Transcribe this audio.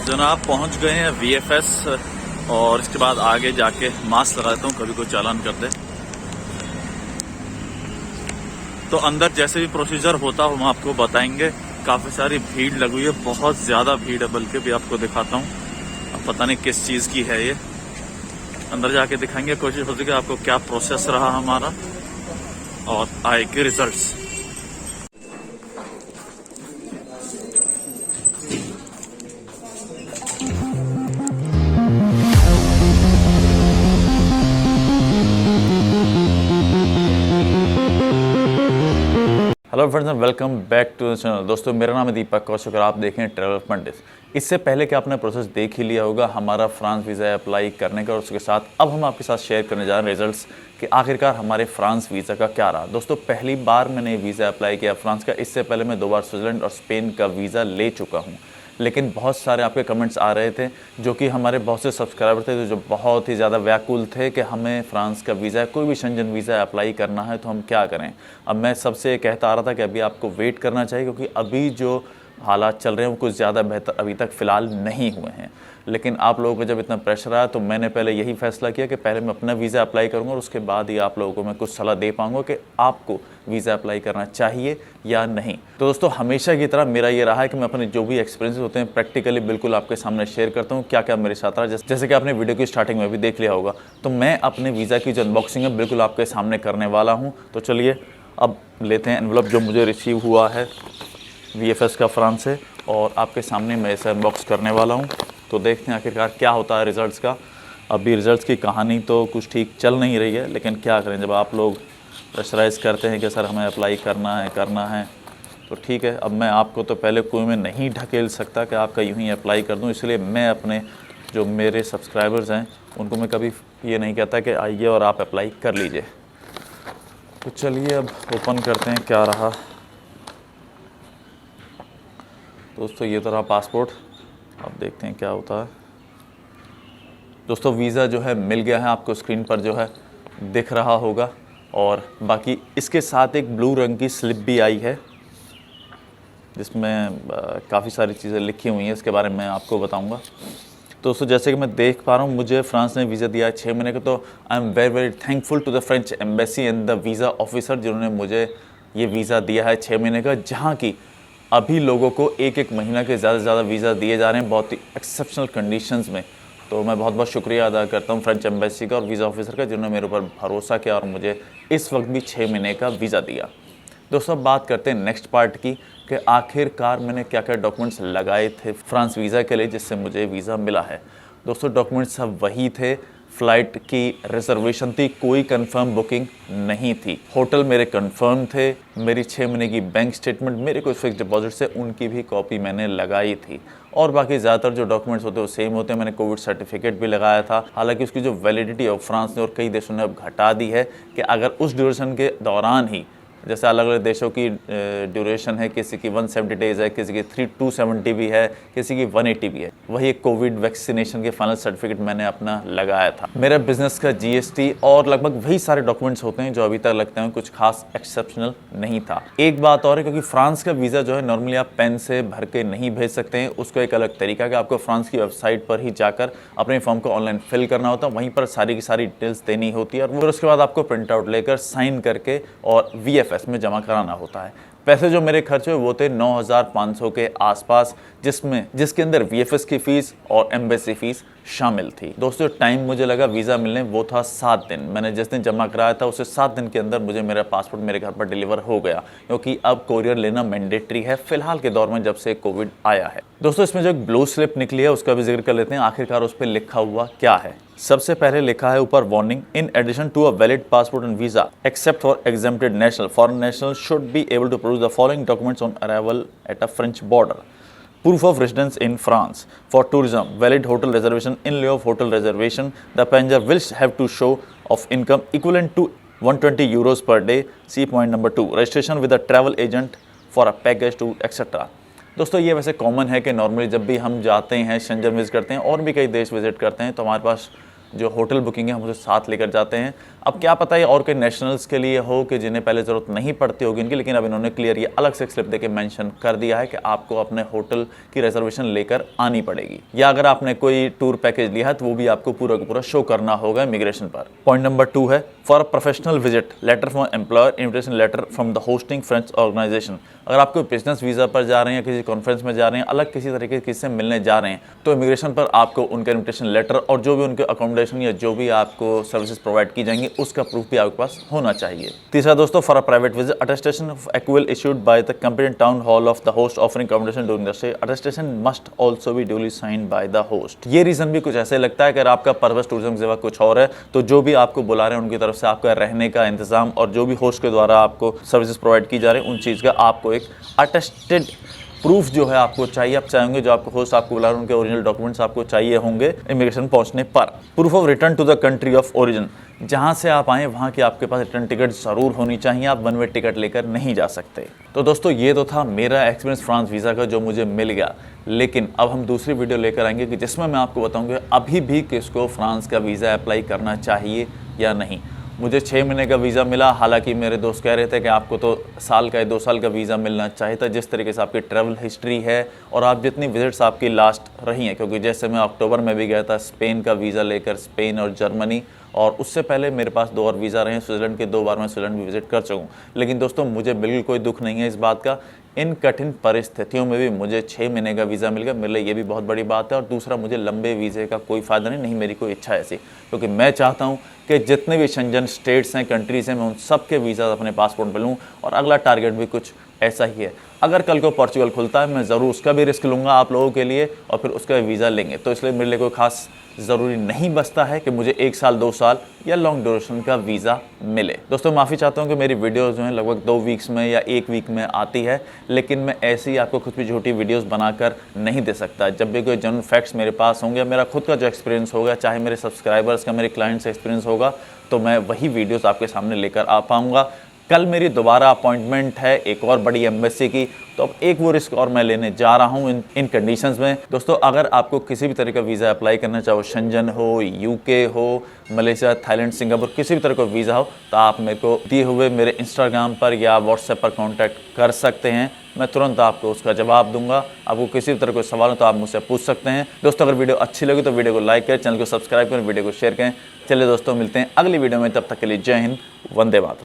जनाब पहुंच गए हैं वीएफएस और इसके बाद आगे जाके मास्क लगा देता हूँ, कभी कोई चालान कर दे। तो अंदर जैसे भी प्रोसीजर होता हो हम आपको बताएंगे। काफ़ी सारी भीड़ लगी हुई है, बहुत ज़्यादा भीड़ है, बल्कि भी आपको दिखाता हूँ। अब पता नहीं किस चीज़ की है ये, अंदर जाके दिखाएंगे। कोशिश होती है कि आपको क्या प्रोसेस रहा हमारा और आएगी results. Hello friends and welcome back to the channel. दोस्तों मेरा नाम है दीपक कौशिक और आप देखें ट्रैवल पंडित। इससे पहले कि आपने प्रोसेस देख ही लिया होगा हमारा फ्रांस वीज़ा अप्लाई करने का, और उसके साथ अब हम आपके साथ शेयर करने जा रहे हैं रिजल्ट्स कि आखिरकार हमारे फ्रांस वीज़ा का क्या रहा। दोस्तों पहली बार मैंने वीज़ा अप्लाई किया फ्रांस का। इससे पहले मैं 2 बार स्विट्ज़रलैंड और स्पेन का वीज़ा ले चुका हूँ, लेकिन बहुत सारे आपके कमेंट्स आ रहे थे जो कि हमारे बहुत से सब्सक्राइबर थे जो बहुत ही ज़्यादा व्याकुल थे कि हमें फ्रांस का वीज़ा, कोई भी शेंजन वीज़ा अप्लाई करना है तो हम क्या करें। अब मैं सबसे कहता आ रहा था कि अभी आपको वेट करना चाहिए, क्योंकि अभी जो हालात चल रहे हैं वो कुछ ज़्यादा बेहतर अभी तक फ़िलहाल नहीं हुए हैं। लेकिन आप लोगों को जब इतना प्रेशर आया तो मैंने पहले यही फैसला किया कि पहले मैं अपना वीज़ा अप्लाई करूँगा और उसके बाद ही आप लोगों को मैं कुछ सलाह दे पाऊँगा कि आपको वीज़ा अप्लाई करना चाहिए या नहीं। तो दोस्तों हमेशा की तरह मेरा ये रहा है कि मैं अपने जो भी एक्सपीरियंस होते हैं प्रैक्टिकली बिल्कुल आपके सामने शेयर करता हूँ, क्या क्या मेरे साथ रहा। जैसे कि आपने वीडियो की स्टार्टिंग में भी देख लिया होगा, तो मैं अपने वीज़ा की जो अनबॉक्सिंग है बिल्कुल आपके सामने करने वाला हूँ। तो चलिए अब लेते हैं एनवलप जो मुझे रिसीव हुआ है वीएफएस का फ्रांस से, और आपके सामने मैं इसे अनबॉक्स करने वाला हूँ। तो देखते हैं आखिरकार क्या होता है रिज़ल्ट्स का। अभी रिज़ल्ट्स की कहानी तो कुछ ठीक चल नहीं रही है, लेकिन क्या करें, जब आप लोग प्रेशराइज़ करते हैं कि सर हमें अप्लाई करना है तो ठीक है। अब मैं आपको तो पहले कुएं में नहीं ढकेल सकता कि आपका यूँ ही अप्लाई कर दूँ, इसलिए मैं अपने जो मेरे सब्सक्राइबर्स हैं उनको मैं कभी ये नहीं कहता कि आइए और आप अप्लाई कर लीजिए। तो चलिए अब ओपन करते हैं क्या रहा। दोस्तों ये तो रहा पासपोर्ट, अब देखते हैं क्या होता है। दोस्तों वीज़ा जो है मिल गया है, आपको स्क्रीन पर जो है दिख रहा होगा, और बाकी इसके साथ एक ब्लू रंग की स्लिप भी आई है जिसमें काफ़ी सारी चीज़ें लिखी हुई हैं, इसके बारे में आपको बताऊंगा। दोस्तों जैसे कि मैं देख पा रहा हूँ मुझे फ्रांस ने वीज़ा दिया है 6 महीने का, तो I am very very thankful to the French embassy and the visa officer जिन्होंने मुझे ये वीज़ा दिया है 6 महीने का, जहाँ की अभी लोगों को 1-1 महीना के ज़्यादा से ज़्यादा वीज़ा दिए जा रहे हैं बहुत ही एक्सेप्शनल कंडीशंस में। तो मैं बहुत बहुत शुक्रिया अदा करता हूँ फ्रेंच एम्बेसी का और वीज़ा ऑफिसर का, जिन्होंने मेरे ऊपर भरोसा किया और मुझे इस वक्त भी 6 महीने का वीज़ा दिया। दोस्तों अब बात करते हैं नेक्स्ट पार्ट की कि आखिरकार मैंने क्या क्या डॉक्यूमेंट्स लगाए थे फ्रांस वीज़ा के लिए जिससे मुझे वीज़ा मिला है। दोस्तों डॉक्यूमेंट्स सब वही थे, फ़्लाइट की रिजर्वेशन थी, कोई कंफर्म बुकिंग नहीं थी, होटल मेरे कंफर्म थे, मेरी 6 महीने की बैंक स्टेटमेंट, मेरे कुछ फिक्स डिपॉजिट से उनकी भी कॉपी मैंने लगाई थी, और बाकी ज़्यादातर जो डॉक्यूमेंट्स होते हैं वो सेम होते हैं। मैंने कोविड सर्टिफिकेट भी लगाया था, हालांकि उसकी जो वैलिडिटी है फ्रांस ने और कई देशों ने अब घटा दी है कि अगर उस ड्यूरेशन के दौरान ही, जैसे अलग अलग देशों की ड्यूरेशन है, किसी की 170 डेज़ है, किसी की 270 भी है, किसी की 180 भी है, वही एक कोविड वैक्सीनेशन के फाइनल सर्टिफिकेट मैंने अपना लगाया था। मेरा बिजनेस का जीएसटी और लगभग वही सारे डॉक्यूमेंट्स होते हैं जो अभी तक लगते हैं कुछ खास एक्सेप्शनल नहीं था। एक बात और है, क्योंकि फ्रांस का वीज़ा जो है नॉर्मली आप पेन से भर के नहीं भेज सकते हैं, उसको एक अलग तरीका है कि आपको फ्रांस की वेबसाइट पर ही जाकर अपने फॉर्म को ऑनलाइन फिल करना होता है, वहीं पर सारी की सारी डिटेल्स देनी होती है, और उसके बाद आपको प्रिंट आउट लेकर साइन करके और वीएफएस में जमा कराना होता है। पैसे जो मेरे खर्च हुए वो थे 9,500 के आसपास, जिसके अंदर वीएफएस की फ़ीस और एम्बेसी फ़ीस शामिल थी। दोस्तों टाइम मुझे लगा वीज़ा मिलने वो था 7 दिन। मैंने जिस दिन जमा कराया था उससे 7 दिन के अंदर मुझे मेरा पासपोर्ट मेरे घर पर डिलीवर हो गया, क्योंकि अब कोरियर लेना मैंडेटरी है फिलहाल के दौर में जब से कोविड आया है। दोस्तों इसमें जो एक ब्लू स्लिप निकली है उसका भी जिक्र कर लेते हैं, आखिरकार उस पर लिखा हुआ क्या है। सबसे पहले लिखा है ऊपर, warning, in addition to a valid passport and visa except for exempted national, foreign national should be able to produce the following documents on arrival at a French border: proof of residence in France. For tourism, valid hotel reservation in lieu of hotel reservation. The passenger will have to show of income equivalent to 120 euros per day. See point number 2. Registration with a travel agent for a package to etc. दोस्तों ये वैसे common है कि normally जब भी हम जाते हैं, शेंजन विजिट करते हैं और भी कई देश विजिट करते हैं, तो हमारे पास जो होटल बुकिंग है हम उसे साथ लेकर जाते हैं। अब क्या पता है और कई नेशनल्स के लिए हो कि जिन्हें पहले ज़रूरत नहीं पड़ती होगी इनकी, लेकिन अब इन्होंने क्लियर ये अलग से स्लिप देके मेंशन कर दिया है कि आपको अपने होटल की रिजर्वेशन लेकर आनी पड़ेगी, या अगर आपने कोई टूर पैकेज लिया है तो वो भी आपको पूरा का पूरा शो करना होगा इमिग्रेशन पर। पॉइंट नंबर 2 है for professional visit letter from employer, invitation letter from the hosting French organisation. अगर आपको बिजनेस वीज़ा पर जा रहे हैं, किसी कॉन्फ्रेंस में जा रहे हैं, अलग किसी तरीके के किसी से मिलने जा रहे हैं, तो इमिग्रेशन पर आपको उनका इन्विटेशन लेटर और जो भी उनके अकोमोडेशन या जो भी आपको सर्विसेज प्रोवाइड की जाएंगी उसका प्रूफ भी आपके पास होना चाहिए। तीसरा दोस्तों, for a private visit attestation of equal issued by the competent town hall of the host offering accommodation during the stay, attestation must also be duly signed by the host. ये reason भी कुछ ऐसे लगता है कि अगर आपका purpose tourism सेवा कुछ और है तो जो भी आपको बुला रहे हैं उनकी तरफ से आपका रहने का इंतजाम और जो भी होस्ट के द्वारा आपको सर्विसेज प्रोवाइड की जा रही है उन चीज़ का आपको एक अटेस्टेड प्रूफ जो है आपको चाहिए। आप चाहेंगे जो आपको होस्ट आपको बुला रहे हैं उनके ओरिजिनल डॉक्यूमेंट्स आपको चाहिए होंगे इमिग्रेशन पहुंचने पर। Proof of return to the country of origin, जहां से आप आए वहां की आपके पास रिटर्न टिकट ज़रूर होनी चाहिए, आप वन वे टिकट लेकर नहीं जा सकते। तो दोस्तों ये तो था मेरा एक्सपीरियंस फ्रांस वीज़ा का जो मुझे मिल गया, लेकिन अब हम दूसरी वीडियो लेकर आएंगे कि जिसमें मैं आपको बताऊंगा अभी भी किसको फ्रांस का वीज़ा अप्लाई करना चाहिए या नहीं। मुझे 6 महीने का वीज़ा मिला, हालांकि मेरे दोस्त कह रहे थे कि आपको तो साल का या 2 साल का वीज़ा मिलना चाहिए था, जिस तरीके से आपकी ट्रैवल हिस्ट्री है और आप जितनी विजिट्स आपकी लास्ट रही हैं। क्योंकि जैसे मैं अक्टूबर में भी गया था स्पेन का वीज़ा लेकर, स्पेन और जर्मनी, और उससे पहले मेरे पास 2 और वीज़ा रहे हैं स्विट्ज़रलैंड के, 2 बार मैं स्विट्ज़रलैंड भी विजिट कर चुका हूँ। लेकिन दोस्तों मुझे बिल्कुल कोई दुख नहीं है इस बात का, इन कठिन परिस्थितियों में भी मुझे 6 महीने का वीज़ा मिल गया, मेरे लिए ये भी बहुत बड़ी बात है। और दूसरा, मुझे लंबे वीज़े का कोई फ़ायदा नहीं मेरी कोई इच्छा ऐसी, क्योंकि मैं चाहता हूँ कि जितने भी शेंजन स्टेट्स हैं, कंट्रीज़ हैं, मैं उन सब के वीज़ा अपने पासपोर्ट पर लूँ, और अगला टारगेट भी कुछ ऐसा ही है। अगर कल को पोर्चुगल खुलता है मैं ज़रूर उसका भी रिस्क लूँगा आप लोगों के लिए, और फिर उसका वीज़ा लेंगे। तो इसलिए मेरे लिए कोई खास ज़रूरी नहीं बचता है कि मुझे 1 साल 2 साल या लॉन्ग ड्यूरेशन का वीज़ा मिले। दोस्तों माफ़ी चाहता हूँ कि मेरी वीडियोस जो हैं लगभग 2 वीक्स में या 1 वीक में आती है, लेकिन मैं ऐसे ही आपको कुछ भी झूठी वीडियोस बनाकर नहीं दे सकता। जब भी कोई जनरल फैक्ट्स मेरे पास होंगे, मेरा खुद का जो एक्सपीरियंस होगा, चाहे मेरे सब्सक्राइबर्स का, मेरे क्लाइंट्स का एक्सपीरियंस होगा, तो मैं वही वीडियोज़ आपके सामने लेकर आ पाऊँगा। कल मेरी दोबारा अपॉइंटमेंट है एक और बड़ी एम्बेसी की, तो अब एक वो रिस्क और मैं लेने जा रहा हूँ इन कंडीशंस में। दोस्तों अगर आपको किसी भी तरह का वीज़ा अप्लाई करना, चाहे वो शेंजन हो, यूके हो, मलेशिया, थाईलैंड, सिंगापुर, किसी भी तरह का वीज़ा हो, तो आप मेरे को दिए हुए मेरे इंस्टाग्राम पर या व्हाट्सएप पर कॉन्टैक्ट कर सकते हैं। मैं तुरंत आपको उसका जवाब दूंगा। आपको किसी भी तरह कोई सवाल हो तो आप मुझसे पूछ सकते हैं। दोस्तों अगर वीडियो अच्छी लगी तो वीडियो को लाइक करें, चैनल को सब्सक्राइब करें, वीडियो को शेयर करें। चलिए दोस्तों मिलते हैं अगली वीडियो में, तब तक के लिए जय हिंद, वंदे मातरम।